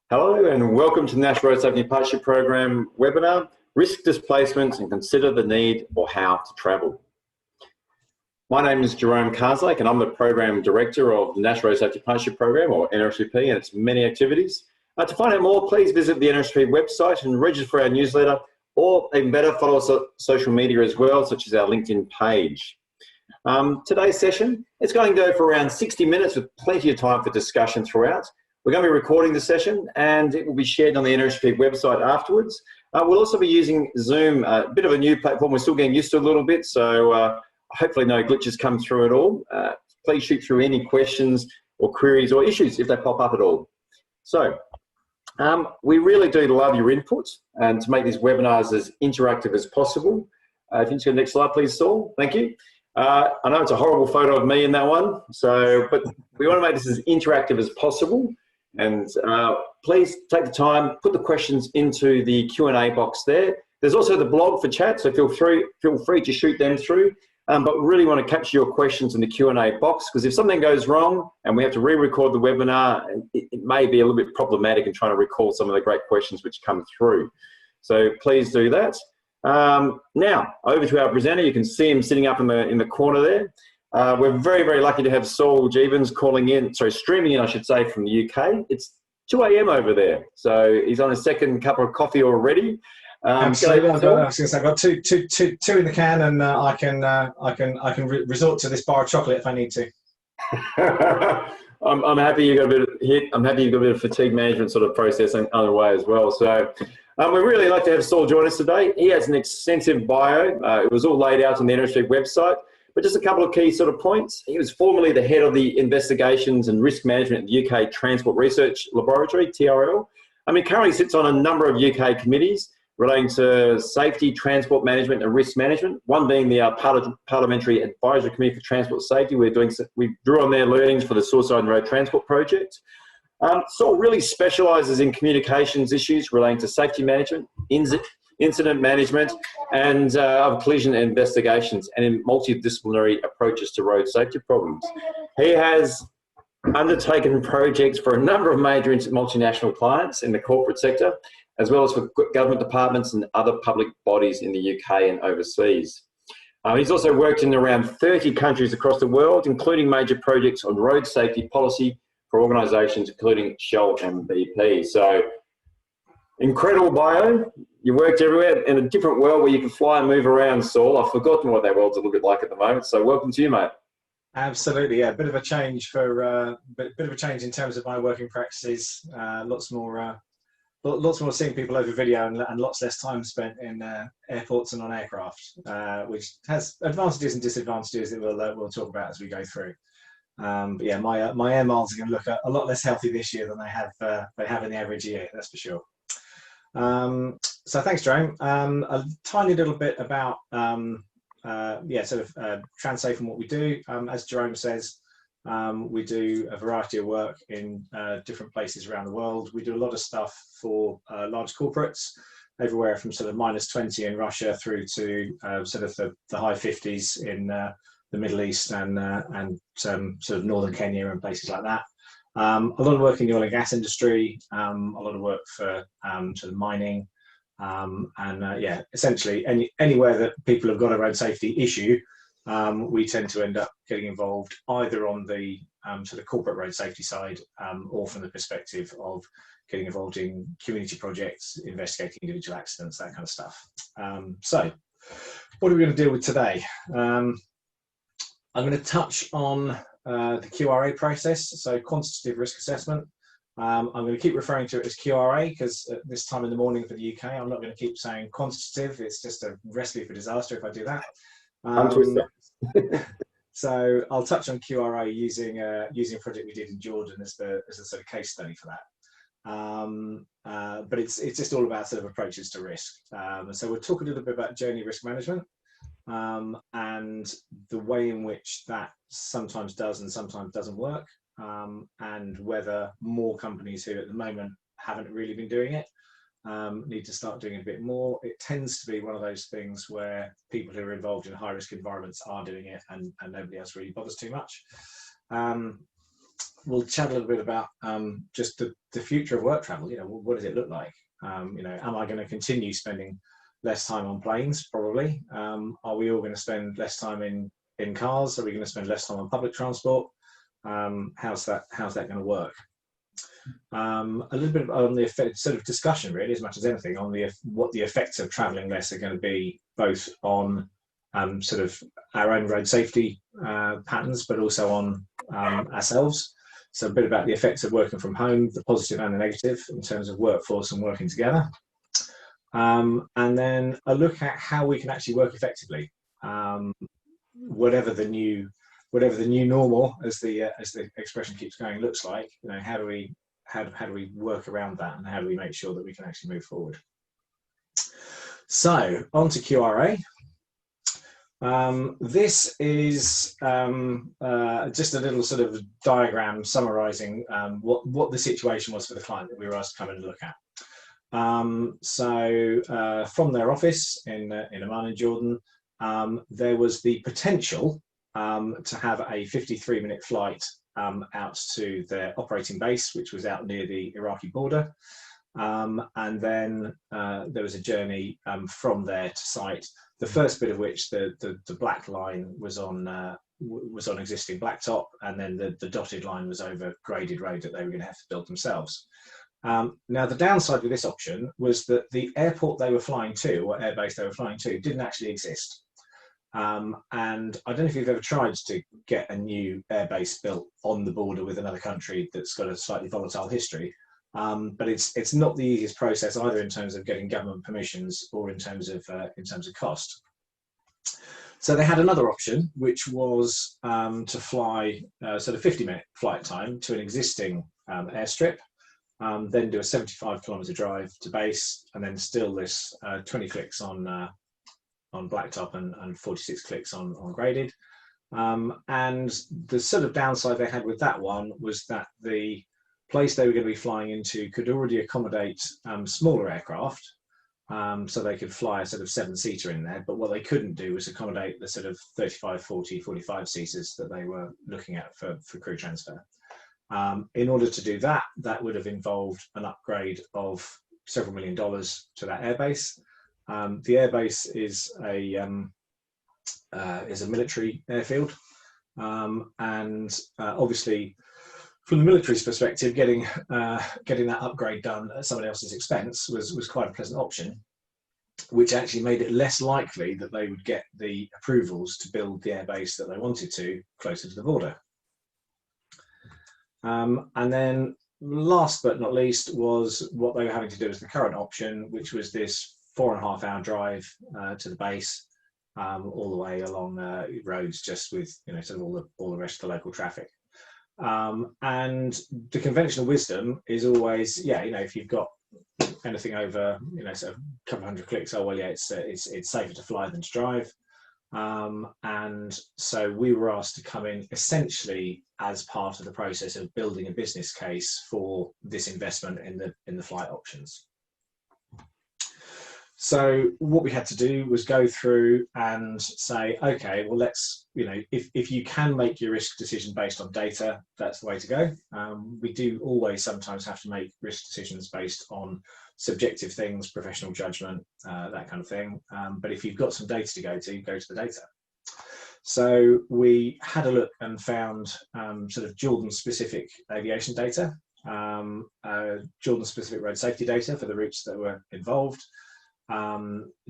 Hello and welcome to the National Road Safety Partnership Program webinar, Risk Displacement and Consider the Need or How to Travel. My name is Jerome Karslake and I'm the Program Director of the National Road Safety Partnership Program, or NRSP, and its many activities. To find out more, please visit the NRSP website and register for our newsletter, or even better, follow us on social media as well, such as our LinkedIn page. Today's session, it's going to go for around 60 minutes with plenty of time for discussion throughout. We're going to be recording the session and it will be shared on the NRSP website afterwards. We'll also be using Zoom, a bit of a new platform. We're still getting used to it a little bit, so hopefully no glitches come through at all. Please shoot through any questions or queries or issues if they pop up at all. So we really do love your input and to make these webinars as interactive as possible. If you can go to the next slide, please, Saul. Thank you. I know it's a horrible photo of me in that one, but we want to make this as interactive as possible. And please take the time, put the questions into the Q&A box there. There's also the blog for chat, so feel free to shoot them through. But we really want to capture your questions in the Q&A box, because if something goes wrong and we have to re-record the webinar, it may be a little bit problematic in trying to recall some of the great questions which come through. So please do that. Now, over to our presenter. You can see him sitting up in the corner there. We're very, very lucky to have Saul Jeavons streaming in, I should say, from the UK. It's 2 a.m. over there, so he's on his second cup of coffee already. Absolutely, I've got two in the can, and I can resort to this bar of chocolate if I need to. I'm happy you got a bit of hit. I'm happy you got a bit of fatigue management sort of process underway as well. So we'd really like to have Saul join us today. He has an extensive bio. It was all laid out on the NRSP website. But just a couple of key sort of points. He was formerly the head of the Investigations and Risk Management at the UK Transport Research Laboratory, TRL. He currently sits on a number of UK committees relating to safety, transport management and risk management, one being the Parliamentary Advisory Committee for Transport Safety. We drew on their learnings for the Suicide and Road Transport Project. Saul really specialises in communications issues relating to safety management, incident management and of collision investigations, and in multidisciplinary approaches to road safety problems. He has undertaken projects for a number of major multinational clients in the corporate sector, as well as for government departments and other public bodies in the UK and overseas. He's also worked in around 30 countries across the world, including major projects on road safety policy for organisations including Shell and BP. So, incredible bio. You worked everywhere in a different world where you can fly and move around, Saul. I've forgotten what that world's a little bit like at the moment. So welcome to you, mate. Absolutely, yeah. Bit of a change in terms of my working practices. Lots more seeing people over video and lots less time spent in airports and on aircraft, which has advantages and disadvantages that we'll talk about as we go through. But yeah, my air miles are going to look a lot less healthy this year than they have in the average year. That's for sure. So thanks, Jerome. A tiny little bit about Transafe and what we do. As Jerome says, we do a variety of work in different places around the world. We do a lot of stuff for large corporates, everywhere from sort of -20 in Russia through to sort of the high 50s in the Middle East and sort of northern Kenya and places like that. A lot of work in the oil and gas industry, a lot of work for sort of mining, essentially anywhere that people have got a road safety issue, we tend to end up getting involved either on the sort of corporate road safety side or from the perspective of getting involved in community projects, investigating individual accidents, that kind of stuff. So what are we going to deal with today? I'm going to touch on the QRA process, so quantitative risk assessment. I'm going to keep referring to it as QRA because at this time in the morning for the UK, I'm not going to keep saying quantitative. It's just a recipe for disaster if I do that. So I'll touch on QRA using a project we did in Jordan as a sort of case study for that. But it's just all about sort of approaches to risk. So we'll talk a little bit about journey risk management and the way in which that sometimes does and sometimes doesn't work, and whether more companies who at the moment haven't really been doing it need to start doing a bit more. It tends to be one of those things where people who are involved in high risk environments are doing it and nobody else really bothers too much. we'll chat a little bit about just the future of work travel. You know, what does it look like? You know, am I going to continue spending less time on planes? Probably. Are we all going to spend less time in cars? Are we going to spend less time on public transport? How's that going to work? A little bit on the effect, sort of discussion, really, as much as anything, on what the effects of travelling less are going to be, both on sort of our own road safety patterns, but also on ourselves. So a bit about the effects of working from home, the positive and the negative in terms of workforce and working together. And then a look at how we can actually work effectively, whatever the new normal, as the expression keeps going, looks like. You know, how do we work around that, and how do we make sure that we can actually move forward? So on to QRA. This is just a little sort of diagram summarising what the situation was for the client that we were asked to come and look at. So from their office in Amman in Jordan, there was the potential to have a 53-minute flight out to their operating base, which was out near the Iraqi border. And then there was a journey from there to site, the first bit of which the black line was on existing blacktop, and then the dotted line was over graded road that they were going to have to build themselves. Now, the downside with this option was that the airport they were flying to, or airbase they were flying to, didn't actually exist. And I don't know if you've ever tried to get a new airbase built on the border with another country that's got a slightly volatile history. But it's not the easiest process, either in terms of getting government permissions or in terms of cost. So they had another option, which was to fly sort of 50-minute flight time to an existing airstrip, then do a 75-kilometre drive to base, and then still this 20 clicks on blacktop and 46 clicks on graded. And the sort of downside they had with that one was that the place they were going to be flying into could already accommodate smaller aircraft, so they could fly a sort of 7-seater in there, but what they couldn't do was accommodate the sort of 35, 40, 45 seaters that they were looking at for crew transfer. In order to do that, that would have involved an upgrade of several $1 million to that airbase. The airbase is a military airfield, and obviously, from the military's perspective, getting that upgrade done at somebody else's expense was quite a pleasant option, which actually made it less likely that they would get the approvals to build the airbase that they wanted to closer to the border. And then last but not least was what they were having to do as the current option, which was this 4.5-hour drive to the base, all the way along roads just with sort of all the rest of the local traffic. And the conventional wisdom is always, if you've got anything over sort of a couple of hundred clicks, oh well, yeah, it's safer to fly than to drive. And so we were asked to come in essentially as part of the process of building a business case for this investment in the flight options. So what we had to do was go through and say, okay, well, let's, if you can make your risk decision based on data, that's the way to go. We do always sometimes have to make risk decisions based on subjective things, professional judgment, that kind of thing. But if you've got some data to go to the data. So we had a look and found sort of Jordan-specific aviation data, Jordan-specific road safety data for the routes that were involved,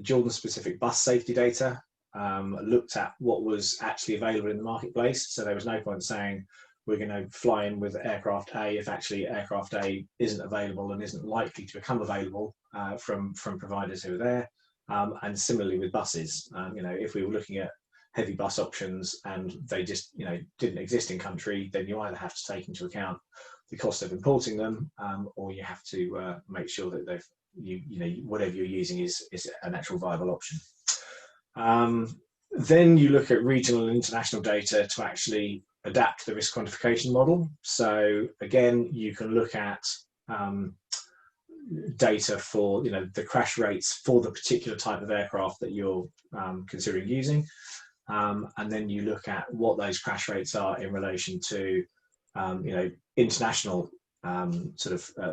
Jordan-specific bus safety data, looked at what was actually available in the marketplace. So there was no point saying we're going to fly in with aircraft A if actually aircraft A isn't available and isn't likely to become available from providers who are there. And similarly with buses, if we were looking at heavy bus options and they just didn't exist in country, then you either have to take into account the cost of importing them, or you have to make sure that they've whatever you're using is an actual viable option. Then you look at regional and international data to actually adapt the risk quantification model. So again, you can look at data for the crash rates for the particular type of aircraft that you're considering using, and then you look at what those crash rates are in relation to international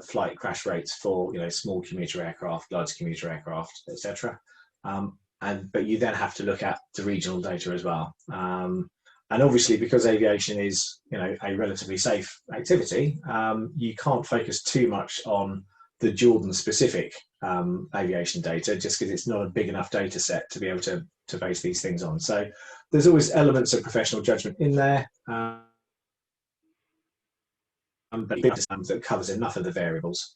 flight crash rates for small commuter aircraft, large commuter aircraft, etc. But you then have to look at the regional data as well. And obviously, because aviation is a relatively safe activity, you can't focus too much on the Jordan specific aviation data, just because it's not a big enough data set to be able to base these things on. So there's always elements of professional judgment in there, but that covers enough of the variables.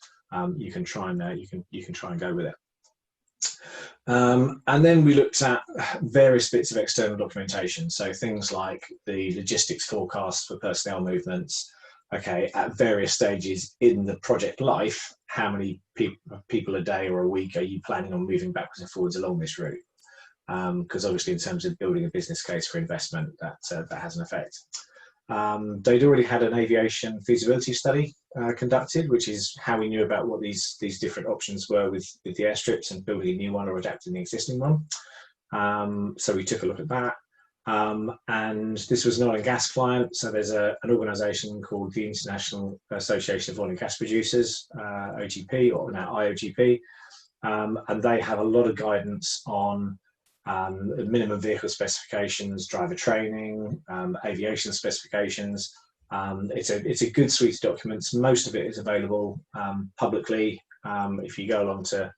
You can try and you can try and go with it. And then we looked at various bits of external documentation, so things like the logistics forecasts for personnel movements. Okay, at various stages in the project life, how many people a day or a week are you planning on moving backwards and forwards along this route? Because obviously, in terms of building a business case for investment, that has an effect. They'd already had an aviation feasibility study conducted, which is how we knew about what these different options were with the airstrips and building a new one or adapting the existing one. So we took a look at that. And this was an oil and gas client. So there's an organisation called the International Association of Oil and Gas Producers, OGP, or now IOGP. And they have a lot of guidance on minimum vehicle specifications, driver training, aviation specifications. It's a good suite of documents. Most of it is available publicly. If you go along to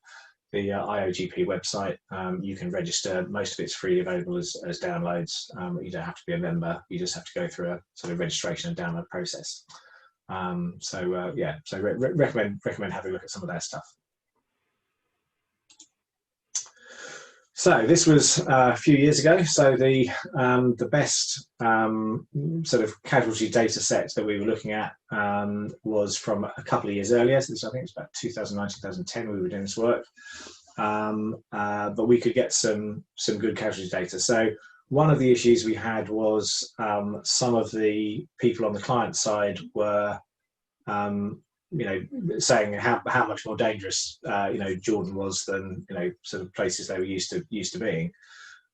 the IOGP website, you can register. Most of it's freely available as downloads. You don't have to be a member. You just have to go through a sort of registration and download process. So recommend having a look at some of their stuff. So this was a few years ago. So the best sort of casualty data set that we were looking at was from a couple of years earlier. So this, I think it's about 2009, 2010 we were doing this work. But we could get some good casualty data. So one of the issues we had was some of the people on the client side were saying how much more dangerous Jordan was than sort of places they were used to being.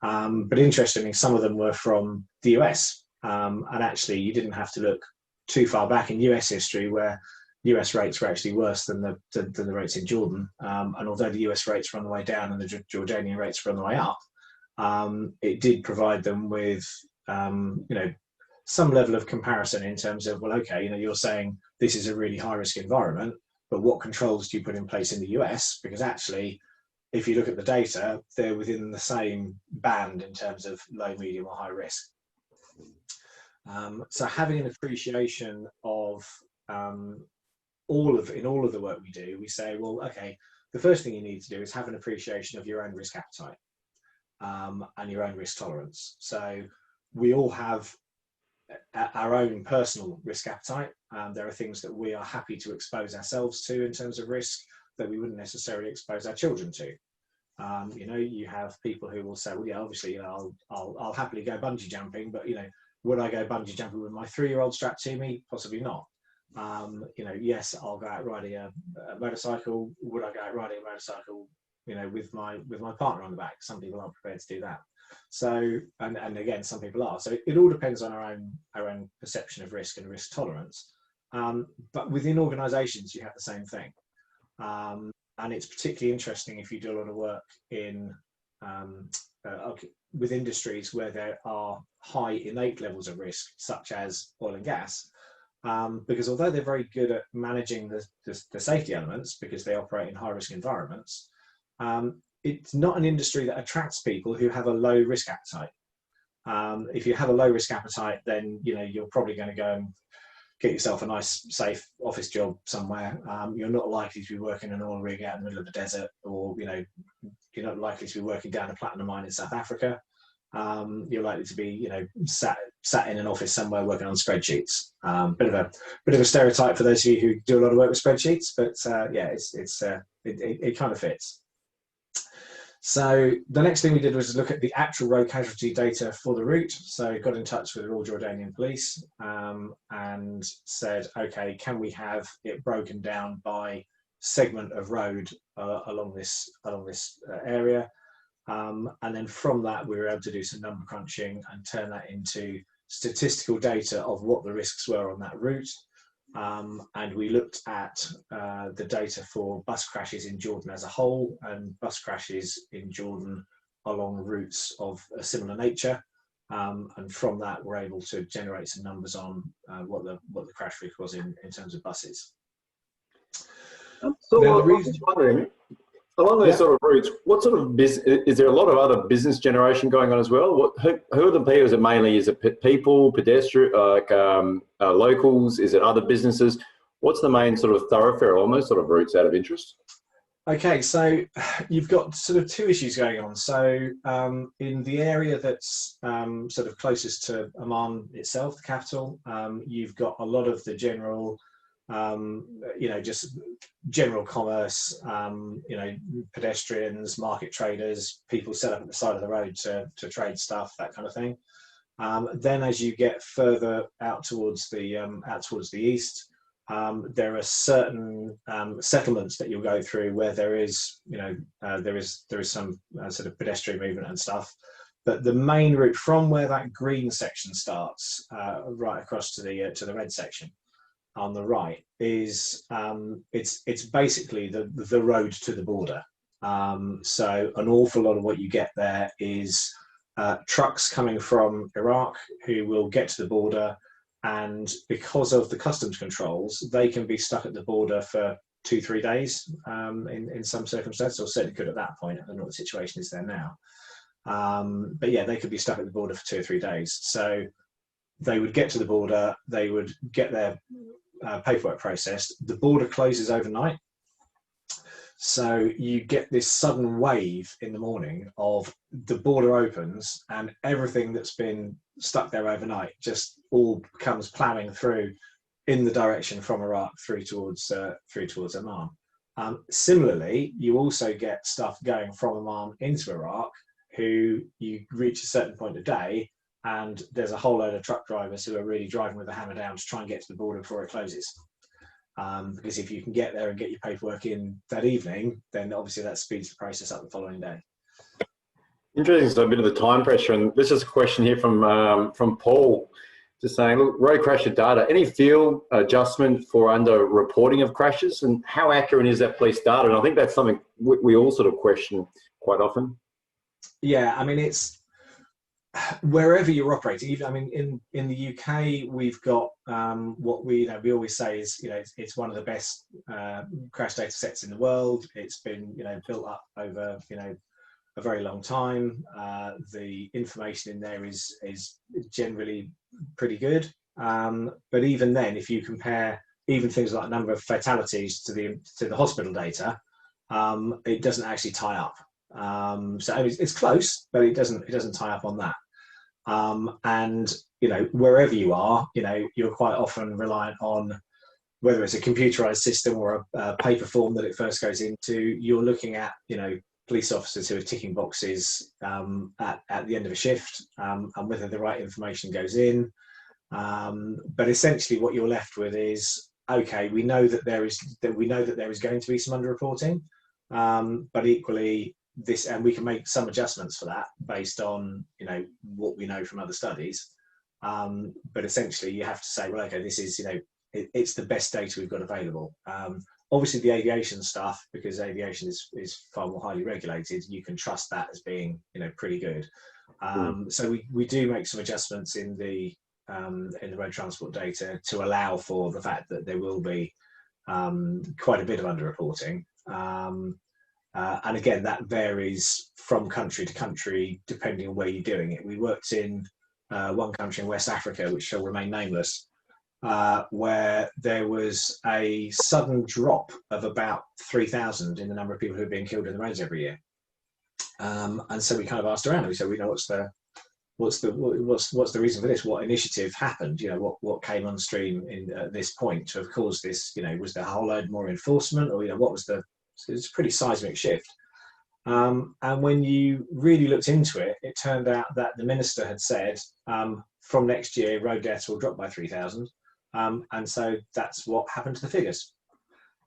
But interestingly, some of them were from the US, and actually you didn't have to look too far back in US history where US rates were actually worse than the rates in Jordan. And although the US rates were on the way down and the Jordanian rates were on the way up, it did provide them with some level of comparison in terms of, well, okay, you're saying this is a really high risk environment, but what controls do you put in place in the US? Because actually, if you look at the data, they're within the same band in terms of low, medium, or high risk. So having an appreciation of all of the work we do, we say, well, okay, the first thing you need to do is have an appreciation of your own risk appetite and your own risk tolerance. So we all have our own personal risk appetite. There are things that we are happy to expose ourselves to in terms of risk that we wouldn't necessarily expose our children to. You have people who will say, well, yeah, obviously, I'll happily go bungee jumping, but would I go bungee jumping with my 3-year-old strapped to me? Possibly not. Yes, I'll go out riding a motorcycle. Would I go out riding a motorcycle, with my partner on the back? Some people aren't prepared to do that. So, and again, some people are. So it all depends on our own perception of risk and risk tolerance. But within organisations, you have the same thing. And it's particularly interesting if you do a lot of work in with industries where there are high innate levels of risk, such as oil and gas. Because although they're very good at managing the safety elements because they operate in high risk environments, it's not an industry that attracts people who have a low risk appetite. If you have a low risk appetite, then you're probably going to go and get yourself a nice, safe office job somewhere. You're not likely to be working an oil rig out in the middle of the desert, or you're not likely to be working down a platinum mine in South Africa. You're likely to be sat in an office somewhere working on spreadsheets. Bit of a stereotype for those of you who do a lot of work with spreadsheets, but it kind of fits. So the next thing we did was look at the actual road casualty data for the route. So got in touch with the Royal Jordanian Police and said, okay, can we have it broken down by segment of road along this area? And then from that, we were able to do some number crunching and turn that into statistical data of what the risks were on that route. And we looked at the data for bus crashes in Jordan as a whole and bus crashes in Jordan along routes of a similar nature. And from that, we're able to generate some numbers on what the crash risk was in terms of buses. So I was wondering, along those sort of routes, what sort of business, is there a lot of other business generation going on as well? Who are the people? Is it mainly, is it people, pedestrian, like locals? Is it other businesses? What's the main sort of thoroughfare on those sort of routes out of interest? Okay, so you've got sort of two issues going on. So in the area that's sort of closest to Amman itself, the capital, you've got a lot of the general, just general commerce, pedestrians, market traders, people set up at the side of the road to trade stuff, that kind of thing. Then as you get further out towards the east, there are certain settlements that you'll go through where there is some sort of pedestrian movement and stuff. But the main route from where that green section starts, right across to the red section on the right, is it's basically the road to the border. So an awful lot of what you get there is trucks coming from Iraq who will get to the border. And because of the customs controls, they can be stuck at the border for 2-3 days in some circumstances, or certainly could at that point. I don't know what the situation is there now. But yeah, they could be stuck at the border for 2 or 3 days. So they would get to the border, they would get their paperwork processed. The border closes overnight. So you get this sudden wave in the morning of the border opens and everything that's been stuck there overnight just all comes ploughing through in the direction from Iraq through towards Amman. Similarly, you also get stuff going from Amman into Iraq, who you reach a certain point of day and there's a whole load of truck drivers who are really driving with the hammer down to try and get to the border before it closes. Because if you can get there and get your paperwork in that evening, then obviously that speeds the process up the following day. Interesting. So a bit of the time pressure, and this is a question here from Paul, just saying, look, road crash data, any field adjustment for under reporting of crashes, and how accurate is that police data? And I think that's something we all sort of question quite often. Yeah, I mean, it's wherever you're operating. Even, I mean, in the UK, we've got what we always say is, it's one of the best crash data sets in the world. It's been built up over a very long time. The information in there is generally pretty good. But even then, if you compare even things like number of fatalities to the hospital data, it doesn't actually tie up. So it's close, but it doesn't tie up on that. And wherever you are, you're quite often reliant on whether it's a computerized system or a paper form that it first goes into. You're looking at police officers who are ticking boxes at the end of a shift, and whether the right information goes in. But essentially, what you're left with is, okay, we know that there is going to be some underreporting, but equally and we can make some adjustments for that based on what we know from other studies. But essentially, you have to say, well, okay, this is it's the best data we've got available. Obviously, the aviation stuff, because aviation is far more highly regulated, you can trust that as being pretty good. So we do make some adjustments in the road transport data to allow for the fact that there will be quite a bit of underreporting. And again, that varies from country to country depending on where you're doing it. We worked in one country in West Africa, which shall remain nameless, where there was a sudden drop of about 3,000 in the number of people who are being killed in the roads every year. And so we kind of asked around and we said, what's the reason for this? What initiative happened? What came on stream at this point to have caused this? Was there a whole load more enforcement, or what was the? So it's a pretty seismic shift. And when you really looked into it, it turned out that the minister had said, from next year, road deaths will drop by 3,000. And so that's what happened to the figures.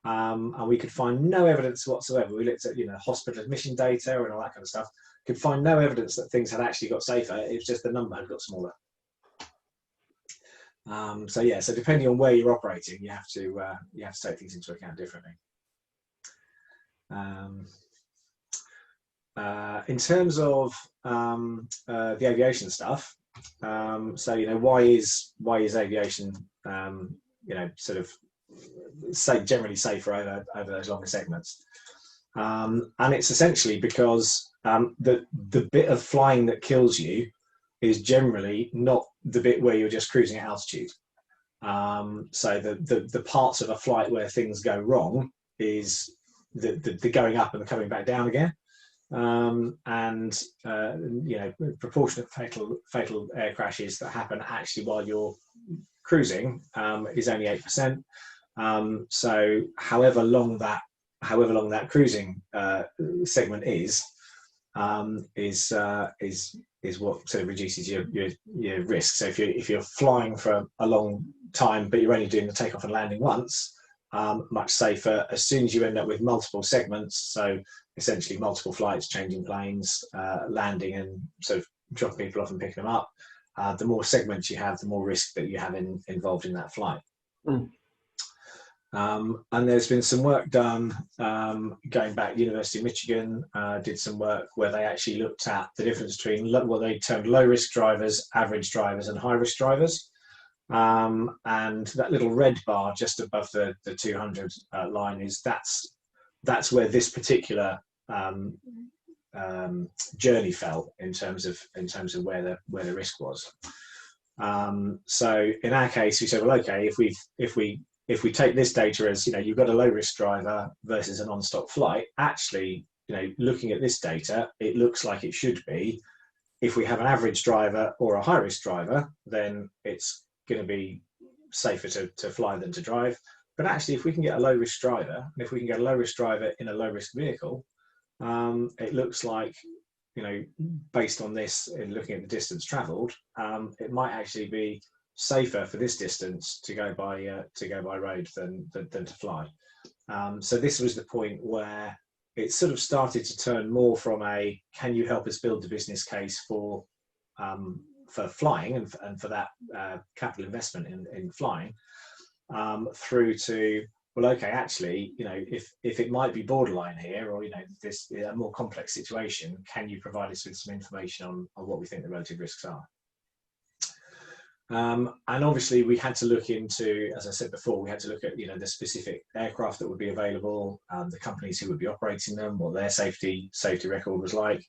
And we could find no evidence whatsoever. We looked at, hospital admission data and all that kind of stuff. Could find no evidence that things had actually got safer. It was just the number had got smaller. So yeah, so depending on where you're operating, you have to take things into account differently. In terms of the aviation stuff, so why is aviation sort of generally safer over those longer segments? And it's essentially because the bit of flying that kills you is generally not the bit where you're just cruising at altitude. So the parts of a flight where things go wrong is the going up and the coming back down again. Proportionate fatal air crashes that happen actually while you're cruising is only 8%. So however long that cruising segment is what sort of reduces your risk. So if you're flying for a long time but you're only doing the takeoff and landing once, much safer. As soon as you end up with multiple segments, so essentially multiple flights, changing planes, landing and sort of dropping people off and picking them up, the more segments you have, the more risk that you have involved in that flight. And there's been some work done going back. University of Michigan did some work where they actually looked at the difference between what they termed low risk drivers, average drivers and high risk drivers. And that little red bar just above the 200 line that's where this particular journey fell in terms of where the risk was. So in our case, we said, well, okay, if we take this data as you've got a low risk driver versus a non-stop flight, actually looking at this data, it looks like it should be. If we have an average driver or a high risk driver, then it's going to be safer to fly than to drive. But actually, if we can get a low risk driver, and if we can get a low risk driver in a low risk vehicle, it looks like based on this and looking at the distance traveled, it might actually be safer for this distance to go by road than to fly. So this was the point where it sort of started to turn more from a can you help us build the business case for flying and for that capital investment in flying, through to, well, okay, actually, if it might be borderline here, or this a more complex situation, can you provide us with some information on what we think the relative risks are? And obviously we had to look into, as I said before, we had to look at the specific aircraft that would be available, the companies who would be operating them, what their safety record was like.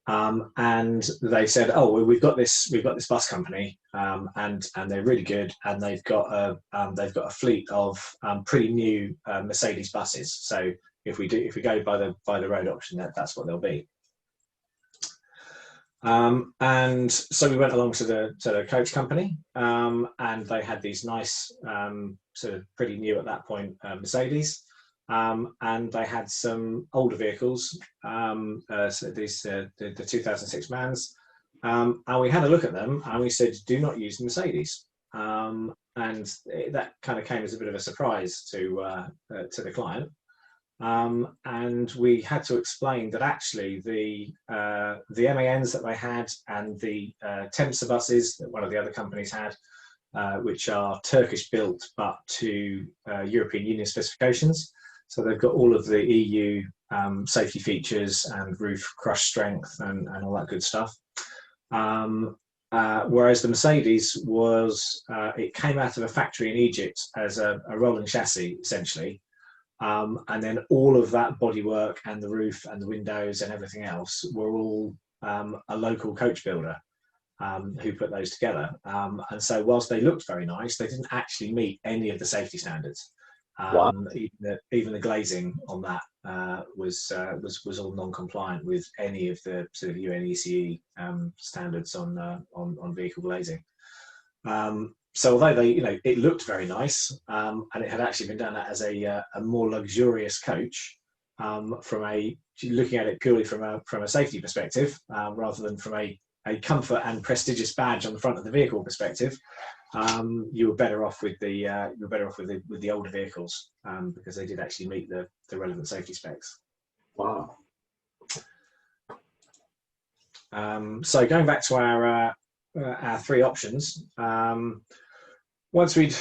And they said, oh, well, we've got this bus company, and they're really good, and they've got a fleet of pretty new Mercedes buses. So if we go by the road option, that's what they'll be. And so we went along to the coach company, and they had these nice sort of pretty new at that point Mercedes. And they had some older vehicles, so these the 2006 Mans, and we had a look at them and we said, do not use the Mercedes, and that kind of came as a bit of a surprise to the client, and we had to explain that actually the MANs that they had and the Temsa buses that one of the other companies had, which are Turkish built but to European Union specifications. So they've got all of the EU safety features and roof crush strength and all that good stuff. Whereas the Mercedes it came out of a factory in Egypt as a rolling chassis, essentially. And then all of that bodywork and the roof and the windows and everything else were all a local coach builder who put those together. And so whilst they looked very nice, they didn't actually meet any of the safety standards. Wow. Even the glazing on that was all non-compliant with any of the sort of UNECE standards on vehicle glazing. So although it looked very nice, and it had actually been done as a more luxurious coach, looking at it purely from a safety perspective, rather than from a comfort and prestigious badge on the front of the vehicle perspective, you were better off with the older vehicles, because they did actually meet the relevant safety specs. Wow. So going back to our three options, once we'd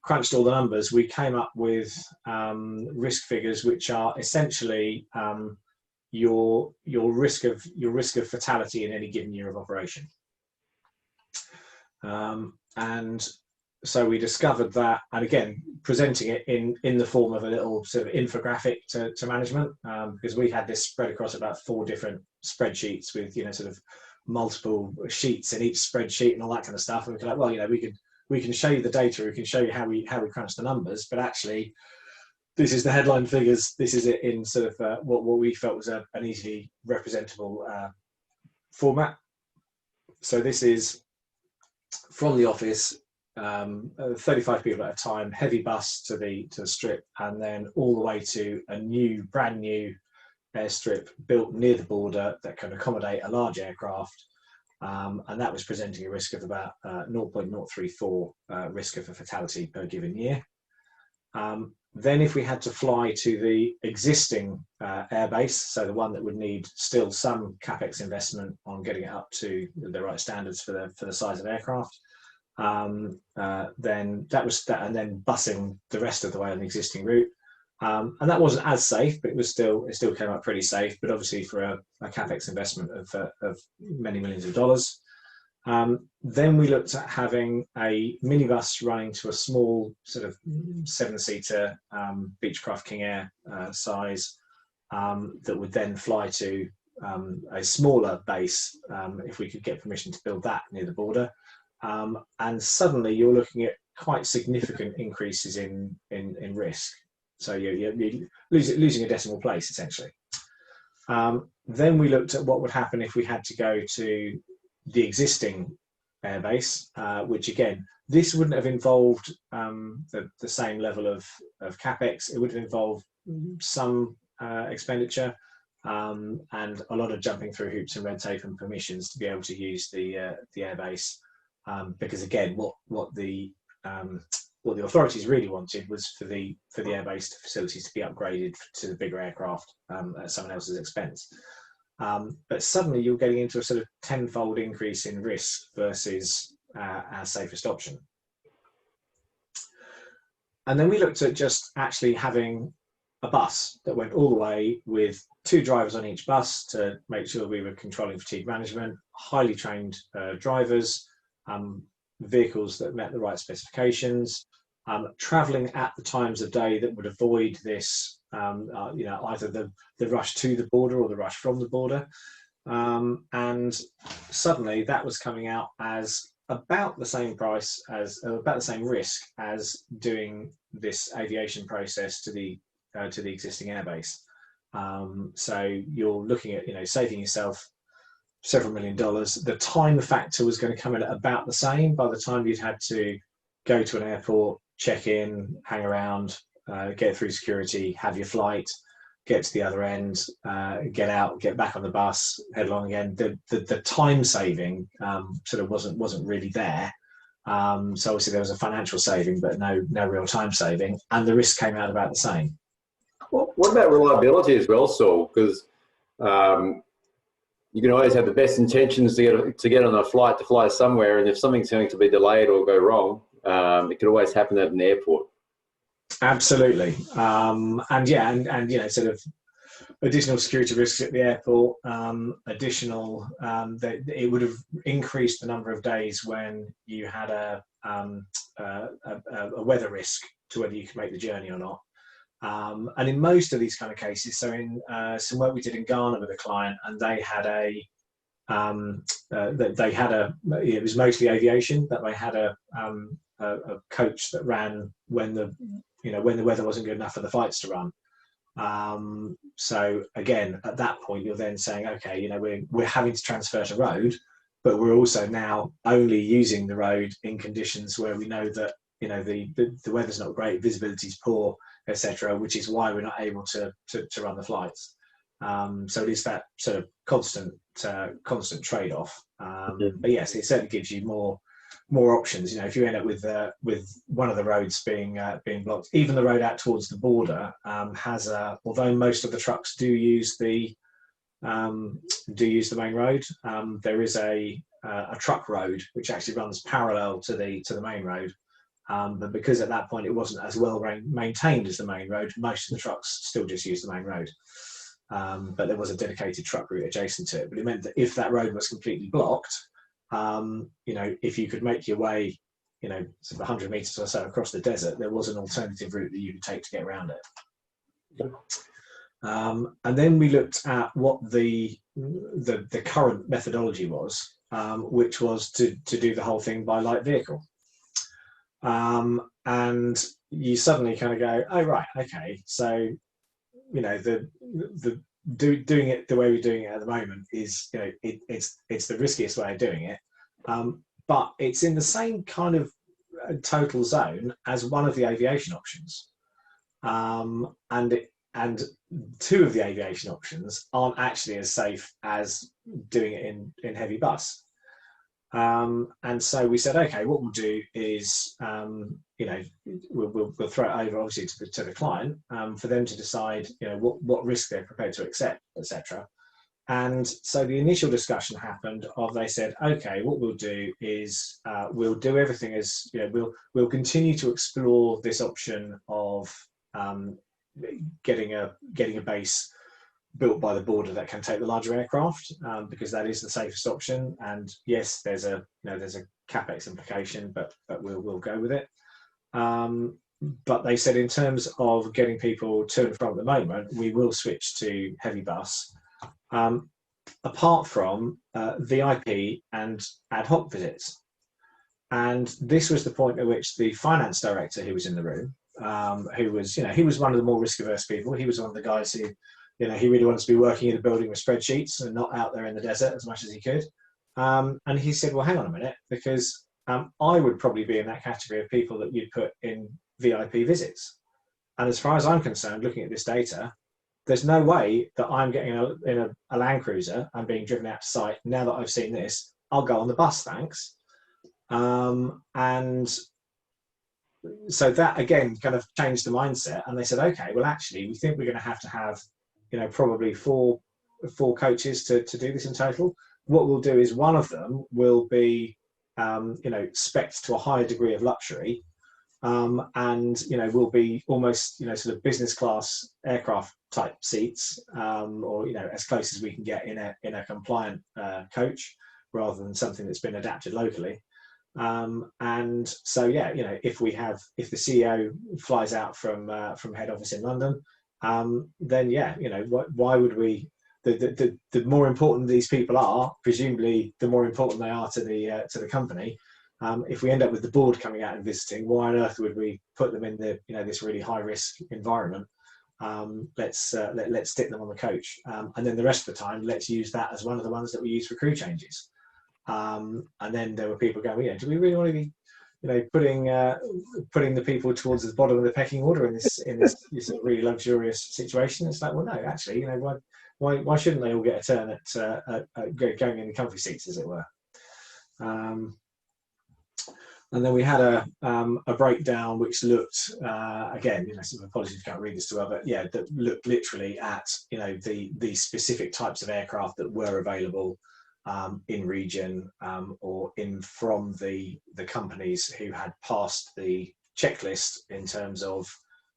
crunched all the numbers, we came up with risk figures, which are essentially your risk of fatality in any given year of operation. And so we discovered that, and again, presenting it in the form of a little sort of infographic to management, because we had this spread across about 4 different spreadsheets with, you know, sort of multiple sheets in each spreadsheet and all that kind of stuff. And we were like, well, you know, we can show you the data, we can show you how we crunch the numbers, but actually, this is the headline figures. This is it in sort of what we felt was an easily representable format. So this is from the office. 35 people at a time, heavy bus to the strip, and then all the way to a brand new airstrip built near the border that can accommodate a large aircraft, and that was presenting a risk of about 0.034 risk of a fatality per given year. Then if we had to fly to the existing airbase, so the one that would need still some capex investment on getting it up to the right standards for the size of aircraft, then that was that, and then busing the rest of the way on the existing route, and that wasn't as safe, but it still came out pretty safe. But obviously for a capex investment of many millions of dollars. Then we looked at having a minibus running to a small sort of 7-seater Beechcraft King Air size that would then fly to a smaller base if we could get permission to build that near the border. And suddenly you're looking at quite significant increases in risk. So you're losing a decimal place, essentially. Then we looked at what would happen if we had to go to the existing airbase, which again, this wouldn't have involved the same level of capex. It would have involved some expenditure and a lot of jumping through hoops and red tape and permissions to be able to use the airbase. Because again, what the authorities really wanted was for the airbase facilities to be upgraded to the bigger aircraft at someone else's expense. But suddenly you're getting into a sort of 10-fold increase in risk versus our safest option. And then we looked at just actually having a bus that went all the way with 2 drivers on each bus to make sure we were controlling fatigue management, highly trained drivers, vehicles that met the right specifications, traveling at the times of day that would avoid this, you know, either the rush to the border or the rush from the border. And suddenly that was coming out as about the same price as, about the same risk as doing this aviation process to the existing airbase. So you're looking at, you know, saving yourself several $1 million. The time factor was going to come in at about the same by the time you'd had to go to an airport, check in, hang around, get through security, have your flight, get to the other end, get out, get back on the bus, head along again. The time saving sort of wasn't really there. So obviously there was a financial saving, but no real time saving, and the risk came out about the same. Well, what about reliability as well, Saul? Because you can always have the best intentions to get on a flight to fly somewhere, and if something's going to be delayed or go wrong, it could always happen at an airport. Absolutely, and yeah, and you know, sort of additional security risks at the airport. Additional, it would have increased the number of days when you had a weather risk to whether you could make the journey or not. And in most of these kind of cases, so in some work we did in Ghana with a client, and they had it was mostly aviation, but they had a coach that ran when the weather wasn't good enough for the flights to run. So again, at that point, you're then saying, okay, you know, we're having to transfer to road, but we're also now only using the road in conditions where we know that, you know, the weather's not great, visibility's poor, etc., which is why we're not able to run the flights. So it is that sort of constant trade-off. But yes, it certainly gives you more options. You know, if you end up with one of the roads being blocked, even the road out towards the border has although most of the trucks do use the main road, there is a truck road which actually runs parallel to the main road. But because at that point it wasn't as well maintained as the main road, most of the trucks still just use the main road. But there was a dedicated truck route adjacent to it. But it meant that if that road was completely blocked, if you could make your way, sort of 100 meters or so across the desert, there was an alternative route that you could take to get around it. And then we looked at what the current methodology was, which was to do the whole thing by light vehicle. And you suddenly kind of go, oh right, okay, so doing it the way we're doing it at the moment is, it's the riskiest way of doing it, but it's in the same kind of total zone as one of the aviation options, and two of the aviation options aren't actually as safe as doing it in heavy bus. And so we said, okay, what we'll do is, we'll throw it over obviously to the client, for them to decide, what risk they're prepared to accept, etc. And so the initial discussion happened of, they said, okay, what we'll do is, we'll do everything as, we'll continue to explore this option of getting a base built by the border that can take the larger aircraft, because that is the safest option. And yes, there's a capex implication, but we'll go with it. But they said, in terms of getting people to and from at the moment, we will switch to heavy bus, apart from VIP and ad hoc visits. And this was the point at which the finance director who was in the room, who was, he was one of the more risk-averse people. He was one of the guys who, he really wanted to be working in a building with spreadsheets and not out there in the desert as much as he could. And he said, well, hang on a minute, because I would probably be in that category of people that you'd put in VIP visits. And as far as I'm concerned, looking at this data, there's no way that I'm getting in a Land Cruiser and being driven out to site. Now that I've seen this, I'll go on the bus, thanks. And so that again kind of changed the mindset, and they said, okay, well actually we think we're going to have probably four coaches to do this in total. What we'll do is one of them will be spec'd to a higher degree of luxury, and will be almost sort of business class aircraft type seats, or as close as we can get in a compliant coach, rather than something that's been adapted locally. And so if the CEO flies out from head office in London, then why would we? The more important these people are, presumably the more important they are to the company. If we end up with the board coming out and visiting, why on earth would we put them in this really high risk environment? Let's stick them on the coach, and then the rest of the time let's use that as one of the ones that we use for crew changes. And then there were people going, do we really want to be putting the people towards the bottom of the pecking order in this sort of really luxurious situation? It's like, well, no, actually, why shouldn't they all get a turn at going in the comfy seats, as it were? And then we had a breakdown which looked again, some apologies if you can't read this too well, but that looked literally at the specific types of aircraft that were available in region, or from the companies who had passed the checklist in terms of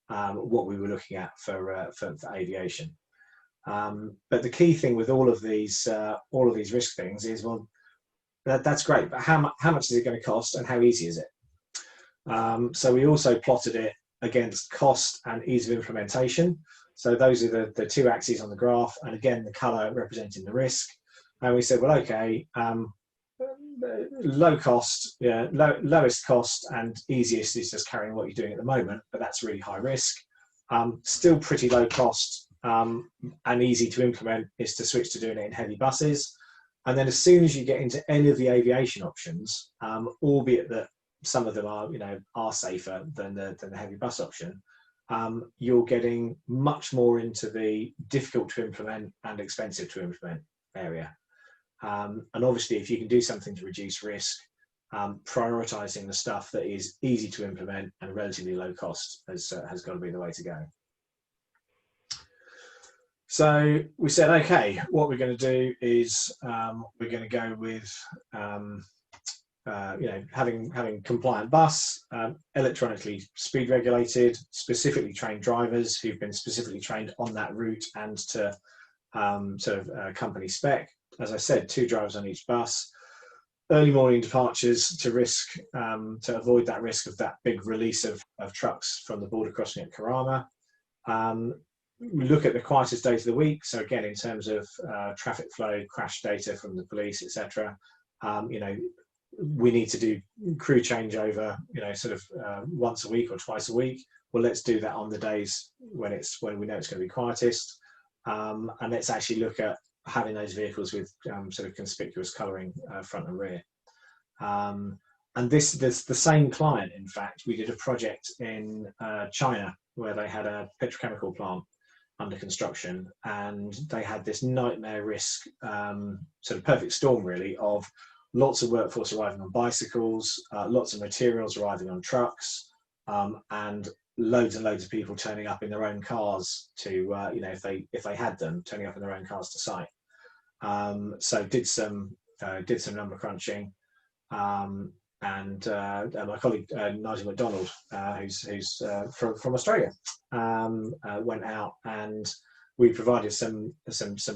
what we were looking at for aviation. But the key thing with all of these risk things is, well, that's great, but how much is it going to cost, and how easy is it? So we also plotted it against cost and ease of implementation. So those are the two axes on the graph, and again the colour representing the risk. And we said, well, okay, low cost, lowest cost and easiest is just carrying what you're doing at the moment, but that's really high risk. Still pretty low cost and easy to implement is to switch to doing it in heavy buses. And then as soon as you get into any of the aviation options, albeit that some of them are safer than the heavy bus option, you're getting much more into the difficult to implement and expensive to implement area. And obviously, if you can do something to reduce risk, prioritizing the stuff that is easy to implement and relatively low cost has got to be the way to go. So we said, okay, what we're going to do is we're going to go with having compliant bus, electronically speed regulated, specifically trained drivers who've been specifically trained on that route and to company spec. As I said, 2 drivers on each bus. Early morning departures to avoid that risk of that big release of trucks from the border crossing at Karama. We look at the quietest days of the week. So again, in terms of traffic flow, crash data from the police, etc. We need to do crew changeover, once a week or twice a week. Well, let's do that on the days when we know it's going to be quietest, and let's actually look at having those vehicles with sort of conspicuous colouring front and rear. And this the same client, in fact, we did a project in China where they had a petrochemical plant under construction, and they had this nightmare risk, sort of perfect storm really, of lots of workforce arriving on bicycles, lots of materials arriving on trucks, and loads and loads of people turning up in their own cars to, if they had them, turning up in their own cars to site. So did some number crunching, and my colleague Nigel McDonald, who's from Australia, went out, and we provided some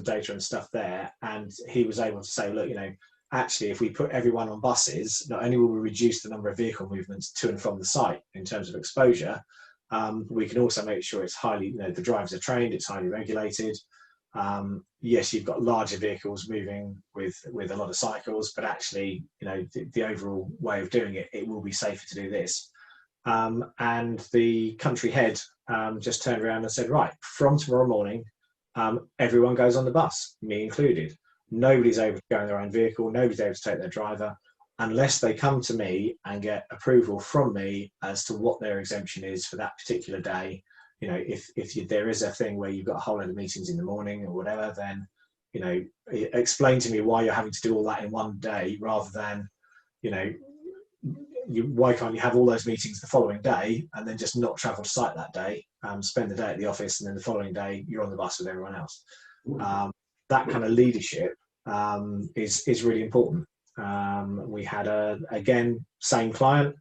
data and stuff there, and he was able to say, look, actually, if we put everyone on buses, not only will we reduce the number of vehicle movements to and from the site in terms of exposure, we can also make sure it's highly, the drivers are trained, it's highly regulated. Yes, you've got larger vehicles moving with a lot of cycles, but actually, the overall way of doing it will be safer to do this. And the country head just turned around and said, right, from tomorrow morning, everyone goes on the bus, me included. Nobody's able to go in their own vehicle, nobody's able to take their driver, unless they come to me and get approval from me as to what their exemption is for that particular day. If there is a thing where you've got a whole load of meetings in the morning or whatever, then, explain to me why you're having to do all that in one day, rather than, why can't you have all those meetings the following day and then just not travel to site that day, spend the day at the office, and then the following day you're on the bus with everyone else. That kind of leadership is really important. We had again, same client.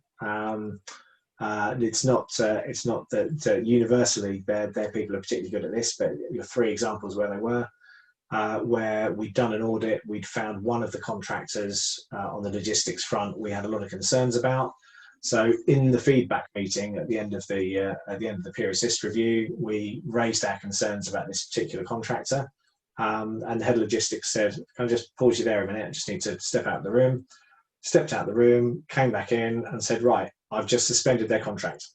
It's not that universally their people are particularly good at this, but 3 examples where they were, where we'd done an audit, we'd found one of the contractors on the logistics front we had a lot of concerns about. So in the feedback meeting at the end of the peer assist review, we raised our concerns about this particular contractor. And the head of logistics said, can I just pause you there a minute? I just need to step out of the room. Stepped out of the room, came back in and said, right, I've just suspended their contract.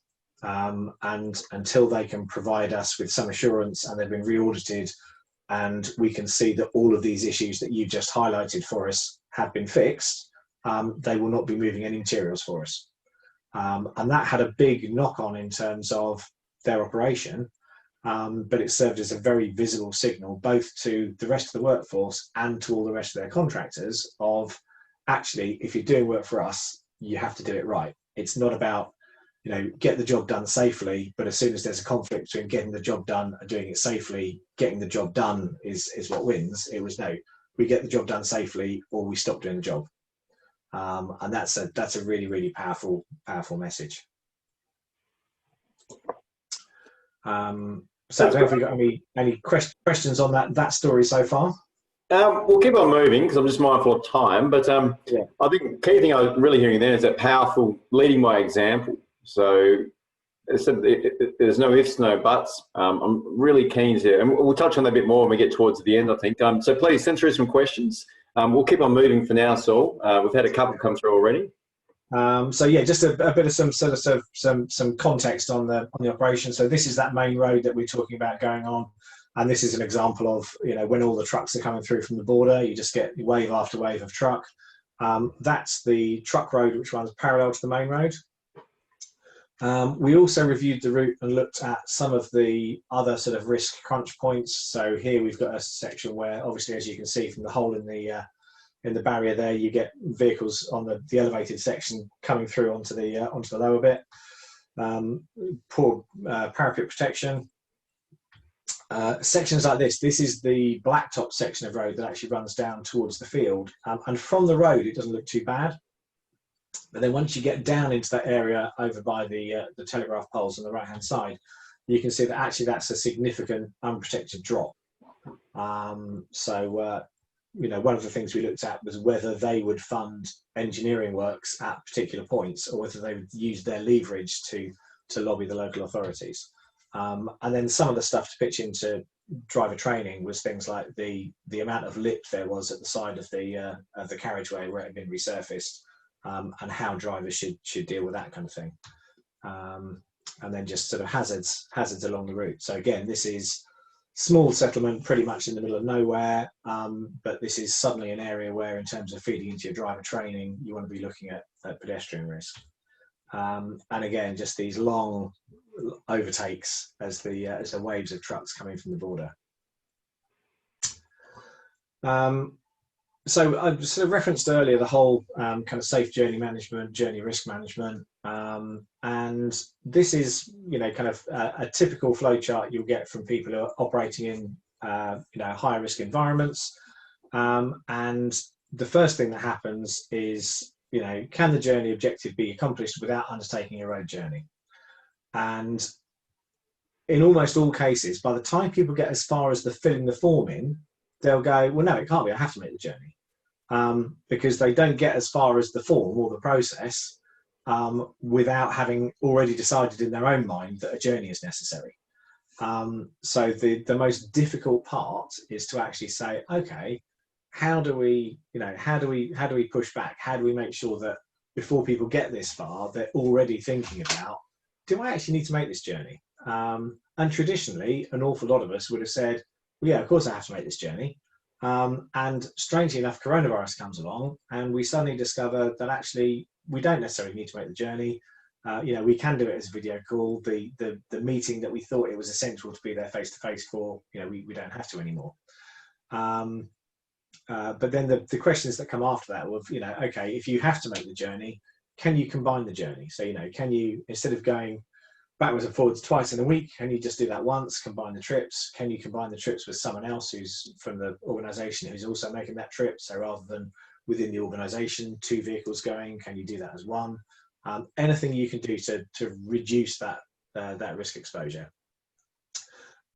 And until they can provide us with some assurance and they've been re-audited and we can see that all of these issues that you've just highlighted for us have been fixed, they will not be moving any materials for us. And that had a big knock-on in terms of their operation. But it served as a very visible signal both to the rest of the workforce and to all the rest of their contractors of, actually, if you're doing work for us, you have to do it right. It's not about, get the job done safely, but as soon as there's a conflict between getting the job done and doing it safely, getting the job done is what wins. It was, no, we get the job done safely or we stop doing the job. And that's a really, really powerful message. So I don't know if you've got any questions on that story so far. We'll keep on moving because I'm just mindful of time. But yeah. I think the key thing I'm really hearing there is that powerful leading by example. So there's no ifs, no buts. I'm really keen to, and we'll touch on that a bit more when we get towards the end, I think. So please send through some questions. We'll keep on moving for now, Saul. We've had a couple come through already. So yeah, just a bit of some context on the operation. So this is that main road that we're talking about going on, and this is an example of when all the trucks are coming through from the border, you just get wave after wave of truck. That's the truck road which runs parallel to the main road. We also reviewed the route and looked at some of the other sort of risk crunch points. So here we've got a section where, obviously, as you can see from the hole in the barrier there, you get vehicles on the elevated section coming through onto the lower bit. Poor parapet protection. Sections like this is the blacktop section of road that actually runs down towards the field. And from the road, it doesn't look too bad. But then once you get down into that area over by the telegraph poles on the right hand side, you can see that actually that's a significant unprotected drop. You know, one of the things we looked at was whether they would fund engineering works at particular points, or whether they would use their leverage to lobby the local authorities. And then some of the stuff to pitch into driver training was things like the amount of lip there was at the side of the carriageway where it had been resurfaced, and how drivers should deal with that kind of thing. And then just sort of hazards along the route. So again, this is small settlement, pretty much in the middle of nowhere, but this is suddenly an area where, in terms of feeding into your driver training, you want to be looking at pedestrian risk. And again, just these long overtakes as the waves of trucks coming from the border. So I sort of referenced earlier the whole kind of safe journey management, journey risk management, and this is, you know, kind of a typical flow chart you'll get from people who are operating in you know, higher risk environments. And the first thing that happens is, you know, can the journey objective be accomplished without undertaking a road journey? And in almost all cases, by the time people get as far as the filling the form in, they'll go, well, no, it can't be, I have to make the journey. Because they don't get as far as the form or the process without having already decided in their own mind that a journey is necessary. So the most difficult part is to actually say, okay, how do we push back? How do we make sure that before people get this far, they're already thinking about, do I actually need to make this journey? And traditionally, an awful lot of us would have said, well, yeah, of course I have to make this journey. And strangely enough, coronavirus comes along, and we suddenly discover that actually we don't necessarily need to make the journey. You know, we can do it as a video call. The meeting that we thought it was essential to be there face to face for, you know, we don't have to anymore. But then the questions that come after that were, you know, okay, if you have to make the journey, can you combine the journey? So, you know, can you, instead of going backwards and forwards twice in a week, can you just do that once, combine the trips? Can you combine the trips with someone else who's from the organisation who's also making that trip? So rather than within the organisation, 2 vehicles going, can you do that as one? Anything you can do to reduce that risk exposure.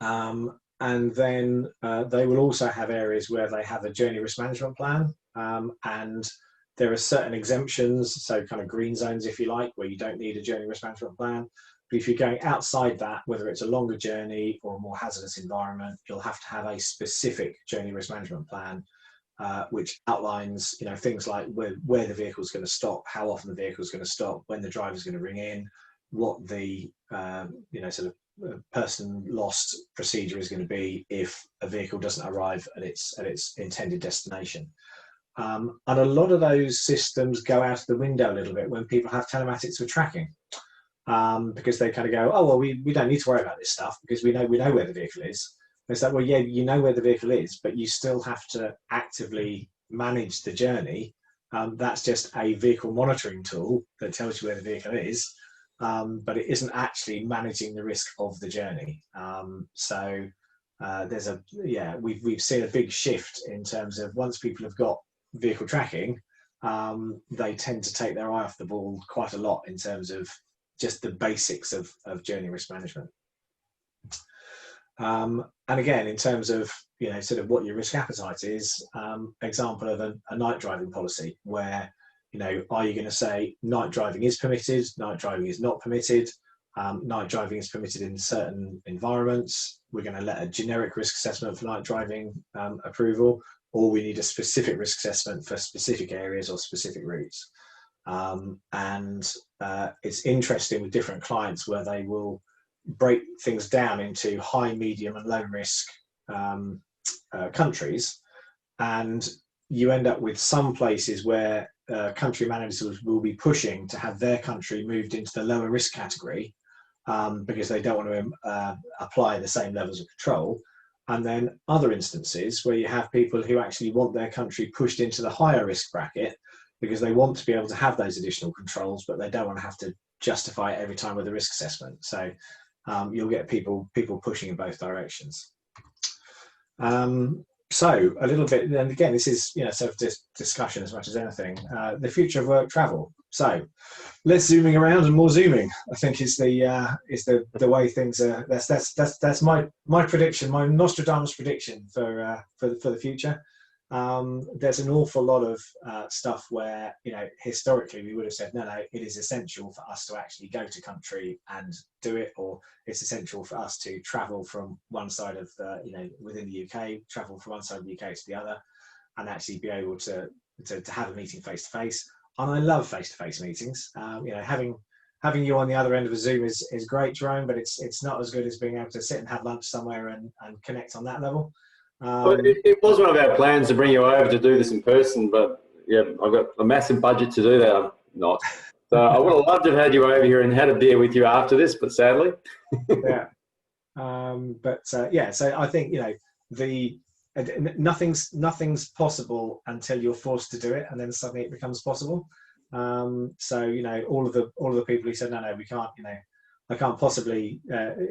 And then they will also have areas where they have a journey risk management plan, and there are certain exemptions, so kind of green zones, if you like, where you don't need a journey risk management plan. But if you're going outside that, whether it's a longer journey or a more hazardous environment, you'll have to have a specific journey risk management plan, which outlines, you know, things like where the vehicle's going to stop, how often the vehicle's going to stop, when the driver's going to ring in, what the you know, sort of person lost procedure is going to be if a vehicle doesn't arrive at its intended destination. And a lot of those systems go out of the window a little bit when people have telematics with tracking. Because they kind of go, oh, well, we don't need to worry about this stuff because we know where the vehicle is. And it's like, well, yeah, you know where the vehicle is, but you still have to actively manage the journey. That's just a vehicle monitoring tool that tells you where the vehicle is, but it isn't actually managing the risk of the journey. We've seen a big shift in terms of once people have got vehicle tracking, they tend to take their eye off the ball quite a lot in terms of just the basics of journey risk management. And again, in terms of, you know, sort of what your risk appetite is, example of a night driving policy where, you know, are you going to say night driving is permitted, night driving is not permitted, night driving is permitted in certain environments, we're going to let a generic risk assessment for night driving approval, or we need a specific risk assessment for specific areas or specific routes. It's interesting with different clients where they will break things down into high, medium and low risk countries, and you end up with some places where country managers will be pushing to have their country moved into the lower risk category because they don't want to apply the same levels of control. And then other instances where you have people who actually want their country pushed into the higher risk bracket because they want to be able to have those additional controls, but they don't want to have to justify it every time with a risk assessment. So you'll get people pushing in both directions. So a little bit, and again, this is sort of discussion as much as anything. The future of work travel. So less zooming around and more zooming, I think, is the way things are. That's my prediction, my Nostradamus prediction for the future. There's an awful lot of stuff where historically we would have said no, it is essential for us to actually go to country and do it, or it's essential for us to travel from one side of within the UK, travel from one side of the UK to the other, and actually be able to have a meeting face to face. And I love face to face meetings. Having you on the other end of a Zoom is great, Jerome, but it's not as good as being able to sit and have lunch somewhere and connect on that level. Well, it was one of our plans to bring you over to do this in person, but yeah, I've got a massive budget to do that. I'm not. So I would have loved to have had you over here and had a beer with you after this, but sadly. Yeah. So I think nothing's possible until you're forced to do it, and then suddenly it becomes possible. So all of the people who said no, we can't, I can't possibly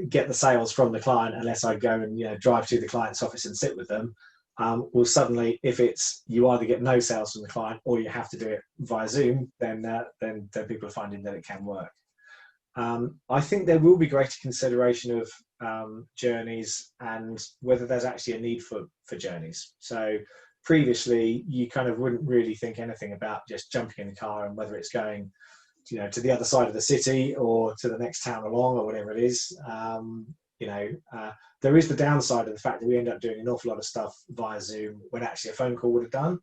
get the sales from the client unless I go and drive to the client's office and sit with them. Well, suddenly, if it's you either get no sales from the client or you have to do it via Zoom, then people are finding that it can work. I think there will be greater consideration of journeys and whether there's actually a need for journeys. So previously, you kind of wouldn't really think anything about just jumping in the car and whether it's going to the other side of the city or to the next town along or whatever it is. There is the downside of the fact that we end up doing an awful lot of stuff via Zoom when actually a phone call would have done.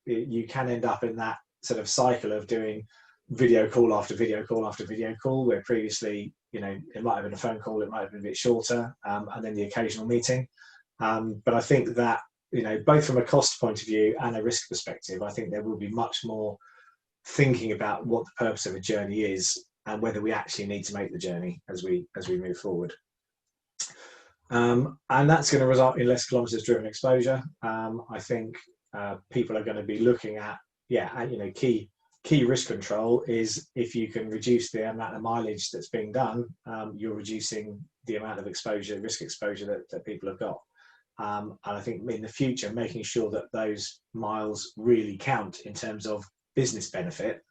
You can end up in that sort of cycle of doing video call after video call after video call, where previously, it might have been a phone call, it might have been a bit shorter, and then the occasional meeting. But I think that, both from a cost point of view and a risk perspective, I think there will be much more thinking about what the purpose of a journey is and whether we actually need to make the journey as we move forward. And that's going to result in less kilometres driven exposure. I think people are going to be looking at, key risk control is if you can reduce the amount of mileage that's being done, you're reducing the amount of risk exposure that people have got. And I think in the future, making sure that those miles really count in terms of business benefit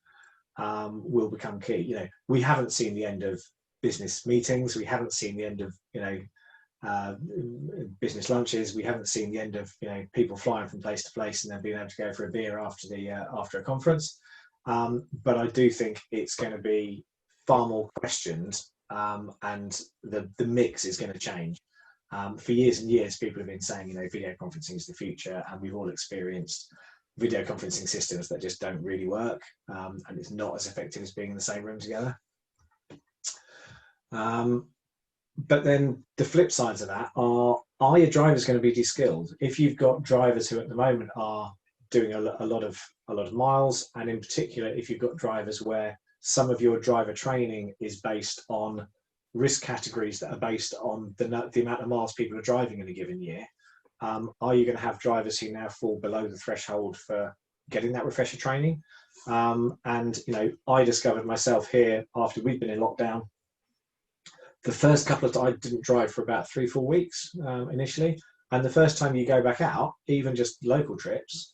will become key. We haven't seen the end of business meetings. We haven't seen the end of, business lunches. We haven't seen the end of, people flying from place to place and then being able to go for a beer after a conference. But I do think it's going to be far more questioned, and the mix is going to change. For years and years, people have been saying, video conferencing is the future, and we've all experienced video conferencing systems that just don't really work, and it's not as effective as being in the same room together. But then the flip sides of that are your drivers going to be deskilled? If you've got drivers who at the moment are doing a lot of miles, and in particular, if you've got drivers where some of your driver training is based on risk categories that are based on the amount of miles people are driving in a given year, are you going to have drivers who now fall below the threshold for getting that refresher training? I discovered myself here after we've been in lockdown. The first couple of times I didn't drive for about 3-4 weeks initially, and the first time you go back out, even just local trips,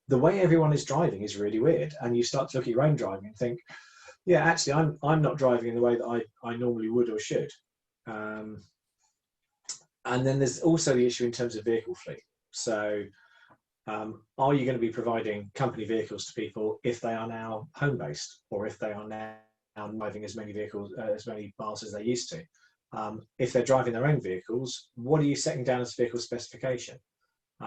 the way everyone is driving is really weird, and you start to look at your own driving and think, yeah, actually, I'm not driving in the way that I normally would or should. And then there's also the issue in terms of vehicle fleet. So are you going to be providing company vehicles to people if they are now home-based, or if they are now driving as many miles as they used to? If they're driving their own vehicles, what are you setting down as vehicle specification? We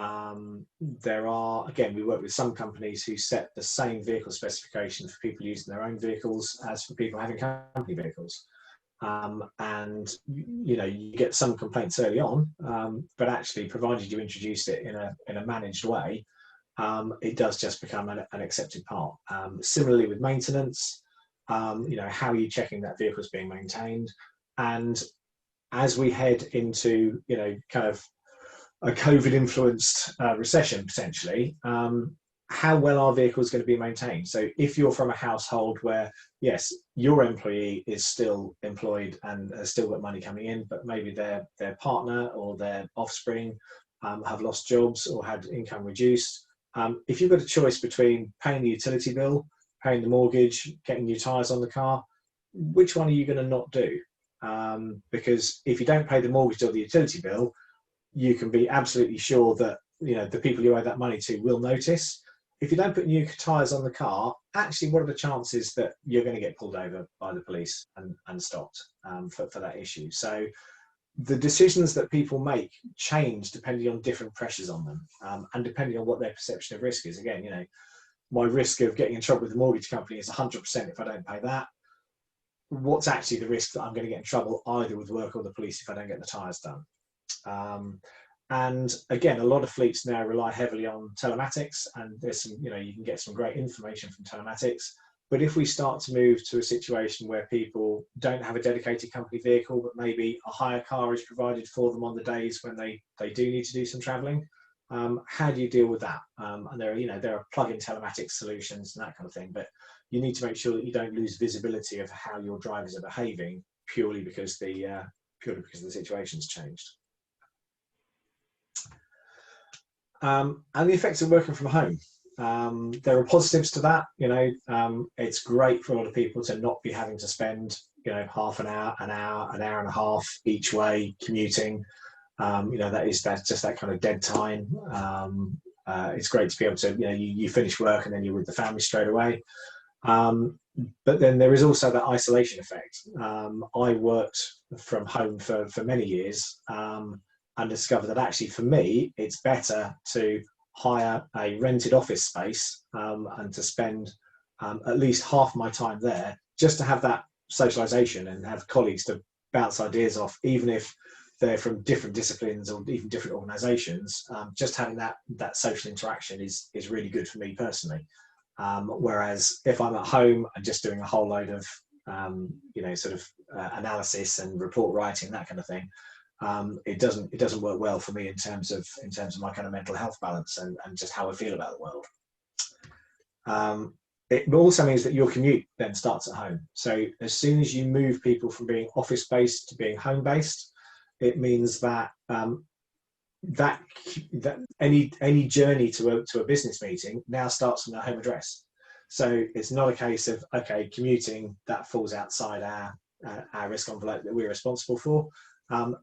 work with some companies who set the same vehicle specification for people using their own vehicles as for people having company vehicles. And you get some complaints early on, but actually, provided you introduce it in a managed way, it does just become an accepted part. Similarly with maintenance, how are you checking that vehicle is being maintained? And as we head into kind of a COVID-influenced recession potentially, how well our vehicle is going to be maintained. So if you're from a household where, yes, your employee is still employed and has still got money coming in, but maybe their partner or their offspring have lost jobs or had income reduced, if you've got a choice between paying the utility bill, paying the mortgage, getting new tyres on the car, which one are you going to not do? Because if you don't pay the mortgage or the utility bill, you can be absolutely sure that the people you owe that money to will notice. If you don't put new tyres on the car, actually, what are the chances that you're going to get pulled over by the police and stopped for that issue? So the decisions that people make change depending on different pressures on them and depending on what their perception of risk is. Again, my risk of getting in trouble with the mortgage company is 100% if I don't pay that. What's actually the risk that I'm going to get in trouble either with work or the police if I don't get the tyres done? And again, a lot of fleets now rely heavily on telematics, and there's some, you can get some great information from telematics. But if we start to move to a situation where people don't have a dedicated company vehicle, but maybe a hire car is provided for them on the days when they do need to do some travelling, how do you deal with that? And there are plug-in telematics solutions and that kind of thing, but you need to make sure that you don't lose visibility of how your drivers are behaving purely because the situation's changed. And the effects of working from home. There are positives to that. It's great for a lot of people to not be having to spend, half an hour, an hour and a half each way commuting. That's just that kind of dead time. It's great to be able to, you finish work and then you're with the family straight away. But then there is also that isolation effect. I worked from home for many years. And discovered that actually for me, it's better to hire a rented office space and to spend at least half my time there just to have that socialization and have colleagues to bounce ideas off, even if they're from different disciplines or even different organizations. Just having that social interaction is really good for me personally. Whereas if I'm at home and just doing a whole load of analysis and report writing, that kind of thing, it doesn't work well for me in terms of my kind of mental health balance and just how I feel about the world. It also means that your commute then starts at home. So as soon as you move people from being office based to being home based, it means that that any journey to a business meeting now starts from their home address. So it's not a case of commuting that falls outside our risk envelope that we're responsible for.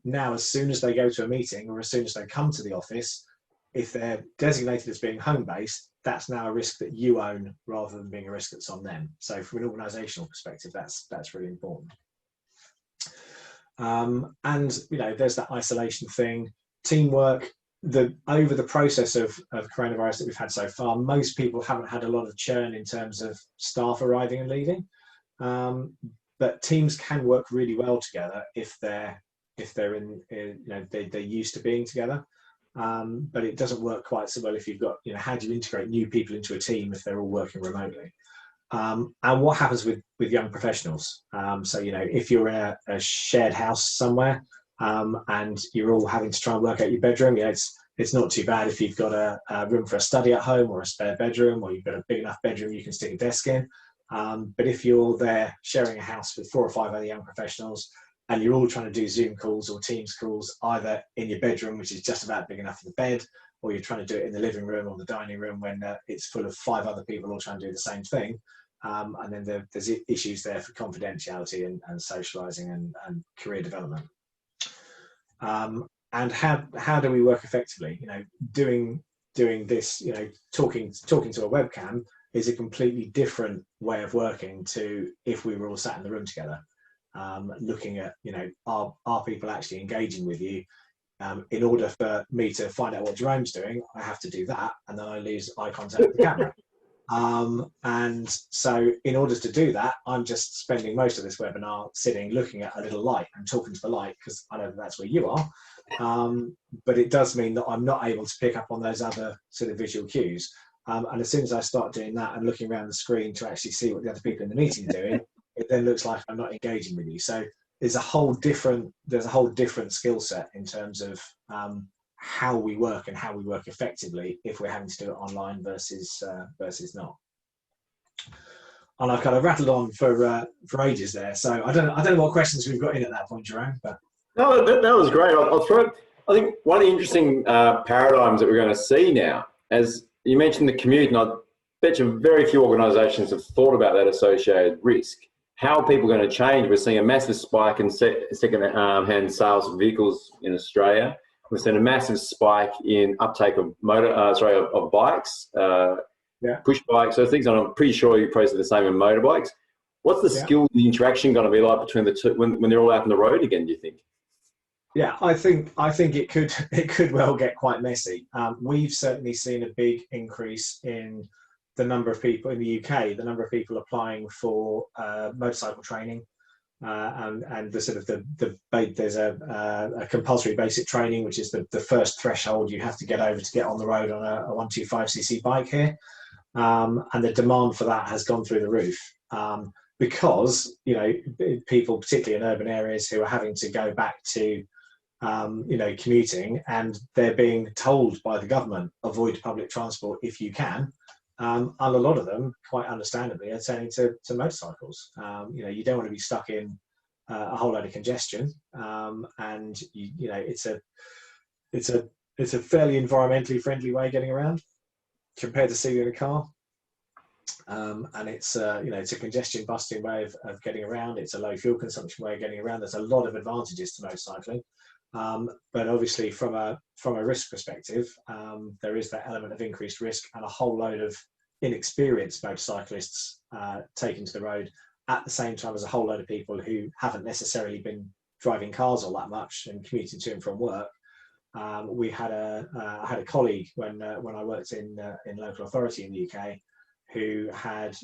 Now, as soon as they go to a meeting or as soon as they come to the office, if they're designated as being home-based, that's now a risk that you own rather than being a risk that's on them. So from an organisational perspective, that's really important. And there's that isolation thing, teamwork. Over the process of coronavirus that we've had so far, most people haven't had a lot of churn in terms of staff arriving and leaving. But teams can work really well together if they're they're used to being together, but it doesn't work quite so well if you've got, how do you integrate new people into a team if they're all working remotely? And what happens with young professionals? So, if you're in a shared house somewhere and you're all having to try and work out your bedroom, it's not too bad if you've got a room for a study at home or a spare bedroom, or you've got a big enough bedroom you can stick a desk in. But if you're there sharing a house with 4 or 5 other young professionals, and you're all trying to do Zoom calls or Teams calls, either in your bedroom, which is just about big enough for the bed, or you're trying to do it in the living room or the dining room when it's full of 5 other people all trying to do the same thing. And then there's issues there for confidentiality and socialising and career development. And how do we work effectively? Doing this, talking to a webcam is a completely different way of working to if we were all sat in the room together. Looking at, are people actually engaging with you? In order for me to find out what Jerome's doing, I have to do that, and then I lose eye contact with the camera. And so in order to do that, I'm just spending most of this webinar sitting looking at a little light and talking to the light because I know that's where you are. But it does mean that I'm not able to pick up on those other sort of visual cues. And as soon as I start doing that and looking around the screen to actually see what the other people in the meeting are doing, it then looks like I'm not engaging with you. So there's a whole different skill set in terms of how we work and how we work effectively if we're having to do it online versus not. And I've kind of rattled on for ages there, so I don't know what questions we've got in at that point, Jerome. But No, that was great. I'll throw it. I think one of the interesting paradigms that we're going to see now, as you mentioned the commute, and I bet you very few organisations have thought about that associated risk. How are people going to change? We're seeing a massive spike in second-hand sales of vehicles in Australia. We're seeing a massive spike in uptake of of bikes, push bikes. So things I'm pretty sure you probably see the same in motorbikes. What's the skill and the interaction going to be like between the two when they're all out on the road again, do you think? Yeah, I think it could well get quite messy. We've certainly seen a big increase in the number of people in the UK, the number of people applying for motorcycle training, and the sort of there's a compulsory basic training, which is the first threshold you have to get over to get on the road on a 125cc bike here, and the demand for that has gone through the roof. Because people, particularly in urban areas, who are having to go back to commuting, and they're being told by the government, avoid public transport if you can, and a lot of them, quite understandably, are turning to motorcycles. You don't want to be stuck in a whole load of congestion, and it's a fairly environmentally friendly way of getting around compared to sitting in a car. And it's a congestion busting way of getting around. It's a low fuel consumption way of getting around. There's a lot of advantages to motorcycling, but obviously from a risk perspective, there is that element of increased risk, and a whole load of inexperienced motorcyclists taken to the road at the same time as a whole load of people who haven't necessarily been driving cars all that much and commuting to and from work. I had a colleague when I worked in local authority in the UK, who had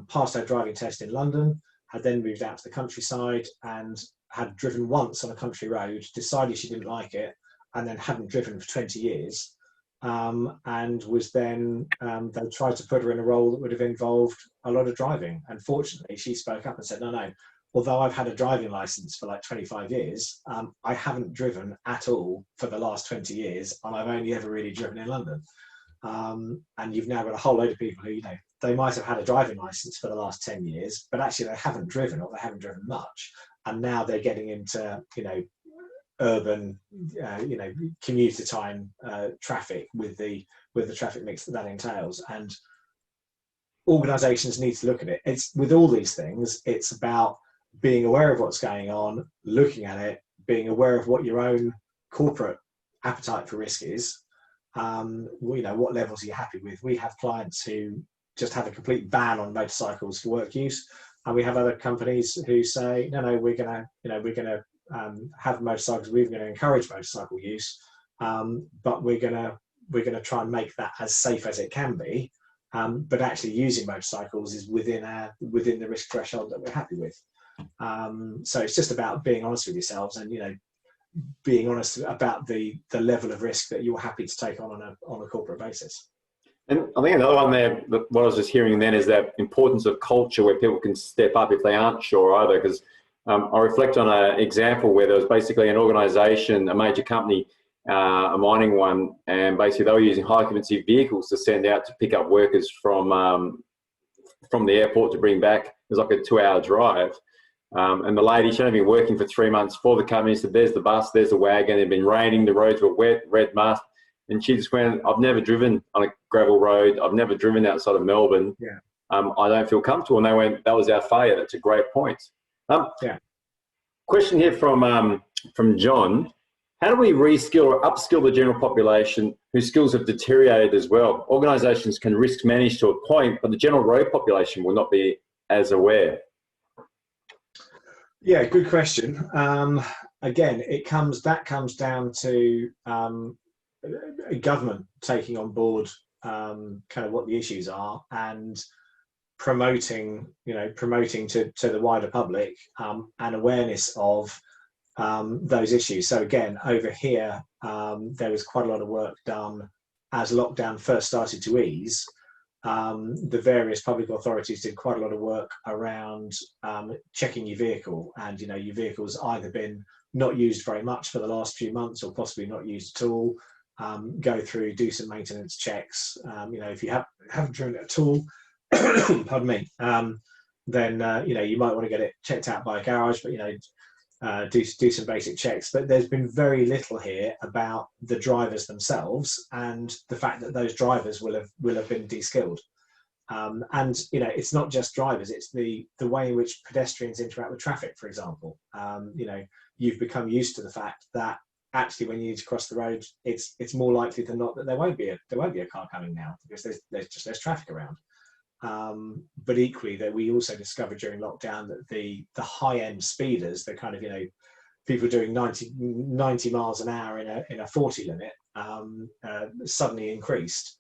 passed her driving test in London, had then moved out to the countryside and had driven once on a country road, decided she didn't like it, and then hadn't driven for 20 years. And was then, they tried to put her in a role that would have involved a lot of driving. And fortunately, she spoke up and said, no, although I've had a driving license for like 25 years, I haven't driven at all for the last 20 years, and I've only ever really driven in London. And you've now got a whole load of people who, they might have had a driving license for the last 10 years, but actually they haven't driven, or they haven't driven much. And now they're getting into, urban, commuter time traffic with the traffic mix that entails. And organisations need to look at it. It's with all these things, it's about being aware of what's going on, looking at it, being aware of what your own corporate appetite for risk is. What levels are you happy with? We have clients who just have a complete ban on motorcycles for work use, and we have other companies who say, no, we're gonna have motorcycles. We're going to encourage motorcycle use, but we're gonna try and make that as safe as it can be. But actually, using motorcycles is within the risk threshold that we're happy with. So it's just about being honest with yourselves, and being honest about the level of risk that you're happy to take on a corporate basis. And I think another one there, what I was just hearing then, is that importance of culture where people can step up if they aren't sure either. Because I reflect on an example where there was basically an organisation, a major company, a mining one, and basically they were using high occupancy vehicles to send out to pick up workers from the airport to bring back. It was like a 2-hour drive. And the lady, she'd only been working for 3 months for the company, said, there's the bus, there's the wagon, it'd been raining, the roads were wet, red mud. And she just went, I've never driven on a gravel road, I've never driven outside of Melbourne. Yeah. I don't feel comfortable. And they went, that was our failure. That's a great point. Question here from John. How do we reskill or upskill the general population whose skills have deteriorated as well? Organisations can risk manage to a point, but the general road population will not be as aware. Yeah, good question. Again, that comes down to government taking on board kind of what the issues are, and promoting to the wider public an awareness of those issues. So again, over here, there was quite a lot of work done as lockdown first started to ease. The various public authorities did quite a lot of work around checking your vehicle, and your vehicle's either been not used very much for the last few months, or possibly not used at all. go through, do some maintenance checks. You know, if you haven't driven it at all, pardon me, then you know, you might want to get it checked out by a garage, but you know, do some basic checks. But there's been very little here about the drivers themselves and the fact that those drivers will have been de-skilled. And you know, it's not just drivers; it's the way in which pedestrians interact with traffic. For example, you know, you've become used to the fact that actually, when you need to cross the road, it's more likely than not that there won't be a car coming now because there's just less traffic around. But equally, that we also discovered during lockdown that the high-end speeders, the kind of, you know, people doing 90 miles an hour in a 40 limit, suddenly increased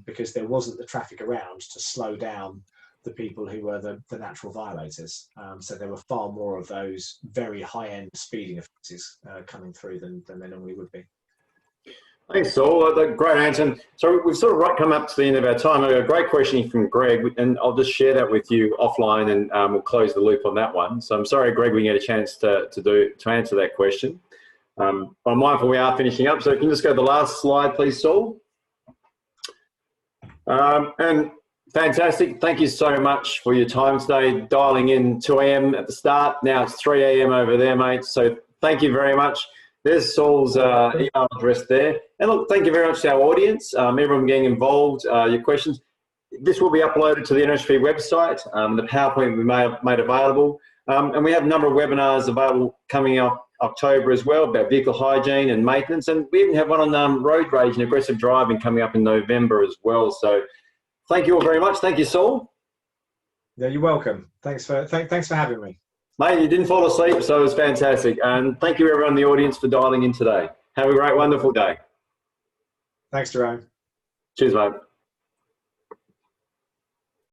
because there wasn't the traffic around to slow down the people who were the natural violators. So there were far more of those very high-end speeding offences coming through than there normally would be. Thanks, Saul. Great answer. So we've sort of come up to the end of our time. I've got a great question here from Greg, and I'll just share that with you offline, and we'll close the loop on that one. So I'm sorry, Greg, we didn't get a chance to answer that question. I'm mindful we are finishing up, so can you just go to the last slide, please, Saul? And fantastic. Thank you so much for your time today. Dialing in 2 a.m. at the start. Now it's 3 a.m. over there, mate. So thank you very much. There's Saul's email address there. And look, thank you very much to our audience, everyone getting involved, your questions. This will be uploaded to the NHP website. The PowerPoint we may have made available. And we have a number of webinars available coming up October as well about vehicle hygiene and maintenance. And we even have one on road rage and aggressive driving coming up in November as well. So thank you all very much. Thank you, Saul. Yeah, you're welcome. Thanks for having me. Mate, you didn't fall asleep, so it was fantastic. And thank you everyone in the audience for dialing in today. Have a great, wonderful day. Thanks, Jerome. Cheers, mate.